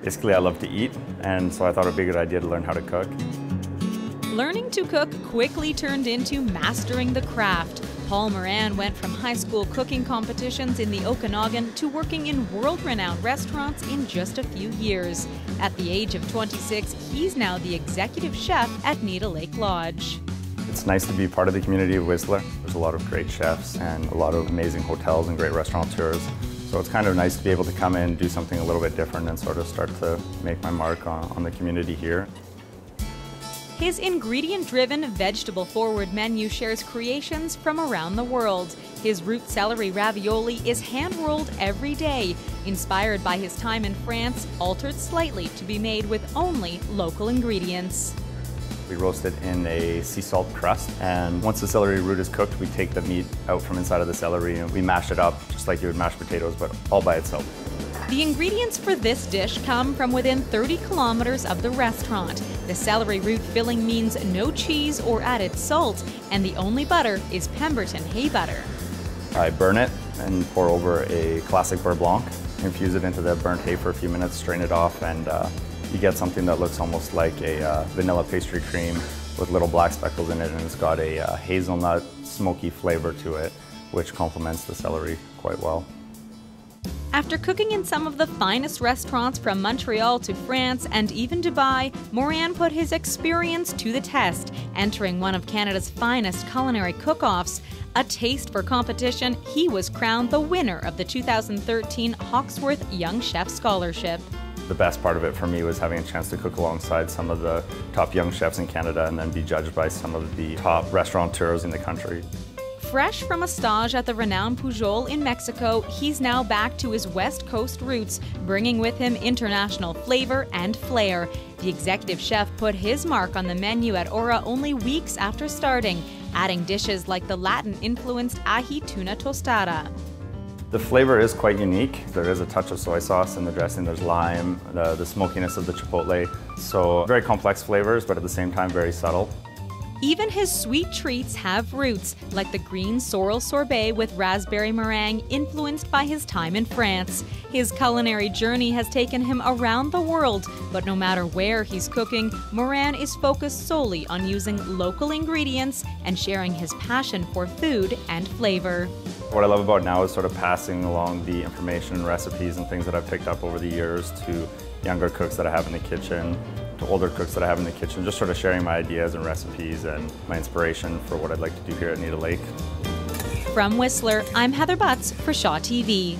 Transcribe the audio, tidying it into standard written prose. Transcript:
Basically, I love to eat, and so I thought it would be a good idea to learn how to cook. Learning to cook quickly turned into mastering the craft. Paul Moran went from high school cooking competitions in the Okanagan to working in world-renowned restaurants in just a few years. At the age of 26, he's now the executive chef at Nita Lake Lodge. It's nice to be part of the community of Whistler. There's a lot of great chefs and a lot of amazing hotels and great restaurateurs. So it's kind of nice to be able to come in, do something a little bit different and sort of start to make my mark on the community here. His ingredient-driven, vegetable-forward menu shares creations from around the world. His root celery ravioli is hand-rolled every day, inspired by his time in France, altered slightly to be made with only local ingredients. We roast it in a sea salt crust, and once the celery root is cooked, we take the meat out from inside of the celery and we mash it up just like you would mash potatoes, but all by itself. The ingredients for this dish come from within 30 kilometers of the restaurant. The celery root filling means no cheese or added salt, and the only butter is Pemberton hay butter. I burn it and pour over a classic beurre blanc, infuse it into the burnt hay for a few minutes, strain it off, and you get something that looks almost like a vanilla pastry cream with little black speckles in it, and it's got a hazelnut smoky flavor to it, which complements the celery quite well. After cooking in some of the finest restaurants from Montreal to France and even Dubai, Moran put his experience to the test, entering one of Canada's finest culinary cook-offs. A taste for competition, he was crowned the winner of the 2013 Hawksworth Young Chef Scholarship. The best part of it for me was having a chance to cook alongside some of the top young chefs in Canada and then be judged by some of the top restaurateurs in the country. Fresh from a stage at the renowned Pujol in Mexico, he's now back to his West Coast roots, bringing with him international flavor and flair. The executive chef put his mark on the menu at Aura only weeks after starting, adding dishes like the Latin-influenced ají tuna tostada. The flavor is quite unique. There is a touch of soy sauce in the dressing, there's lime, the smokiness of the chipotle. So very complex flavors, but at the same time very subtle. Even his sweet treats have roots, like the green sorrel sorbet with raspberry meringue influenced by his time in France. His culinary journey has taken him around the world, but no matter where he's cooking, Moran is focused solely on using local ingredients and sharing his passion for food and flavor. What I love about now is sort of passing along the information and recipes and things that I've picked up over the years to younger cooks that I have in the kitchen, to older cooks that I have in the kitchen, just sort of sharing my ideas and recipes and my inspiration for what I'd like to do here at Nita Lake. From Whistler, I'm Heather Butts for Shaw TV.